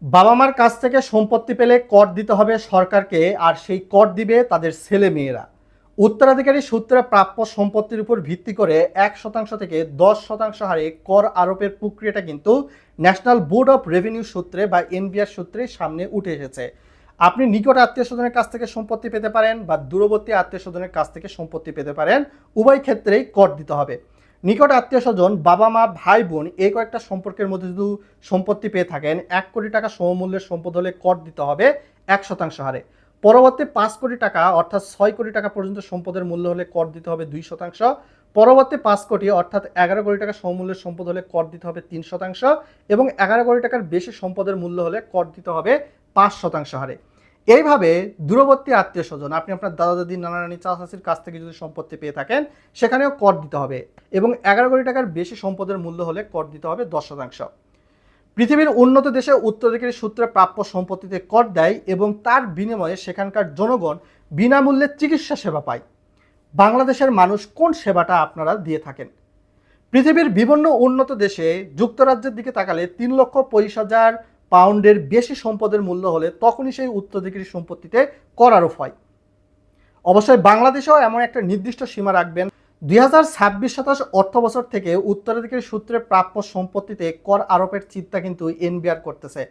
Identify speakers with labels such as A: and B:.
A: বাবা মার কাছ থেকে সম্পত্তি পেলে কর দিতে হবে সরকারকে, আর সেই কর দিবে তাদের ছেলে মেয়েরা। উত্তরাধিকারী সূত্রে প্রাপ্য সম্পত্তির উপর ভিত্তি করে 1% থেকে 10% হারে কর আরোপের প্রক্রিয়াটা কিন্তু ন্যাশনাল বোর্ড অফ রেভিনিউ সূত্রে বা এনবিআর সূত্রে সামনে উঠে এসেছে। আপনি নিকট আত্মীয় স্বজনের কাছ থেকে সম্পত্তি পেতে পারেন বা দূরবর্তী আত্মীয় স্বজনের কাছ থেকে সম্পত্তি পেতে পারেন, উভয় ক্ষেত্রেই কর দিতে হবে। নিকট আত্মীয় স্বজন, বাবা মা, ভাই বোন, এই কয়েকটা সম্পর্কের মধ্যে যদি সম্পত্তি পেয়ে থাকেন, 1 কোটি টাকা সমমূল্যের সম্পদ হলে কর দিতে হবে 1% হারে। পরবর্তী 5 কোটি টাকা অর্থাৎ 6 কোটি টাকা পর্যন্ত সম্পদের মূল্য হলে কর দিতে হবে 2%। পরবর্তী 5 কোটি অর্থাৎ 11 কোটি টাকা সমমূল্যের সম্পদ হলে কর দিতে হবে 3%, এবং 11 কোটি টাকার বেশি সম্পদের মূল্য হলে কর দিতে হবে 5% হারে। এইভাবে দূরবর্তী আত্মীয় স্বজন, আপনি আপনার দাদা দাদি, নানা নানি, চাচা চাচির কাছ থেকে যদি সম্পত্তি পেয়ে থাকেন, সেখানেও কর দিতে হবে, এবং 11 কোটি টাকার বেশি সম্পদের মূল্য হলে কর দিতে হবে 10%। পৃথিবীর উন্নত দেশে উত্তরাধিকারী সূত্রে প্রাপ্য সম্পত্তিতে কর দেয় এবং তার বিনিময়ে সেখানকার জনগণ বিনামূল্যে চিকিৎসা সেবা পায়। বাংলাদেশের মানুষ কোন সেবাটা আপনারা দিয়ে থাকেন? পৃথিবীর বিভিন্ন উন্নত দেশে যুক্তরাজ্যের দিকে তাকালে 3,25,000 পাউন্ডের বেশি সম্পদের মূল্য হলে তখনই সেই উত্তরাধিকারী সম্পত্তিতে কর আরোপ হয়। অবশ্যই বাংলাদেশেও এমন একটা নির্দিষ্ট সীমা রাখবেন। 2026-27 অর্থ বছর থেকে উত্তরাধিকারী সূত্রে প্রাপ্য সম্পত্তিতে কর আরোপের চিন্তা কিন্তু এনবিআর করতেছে।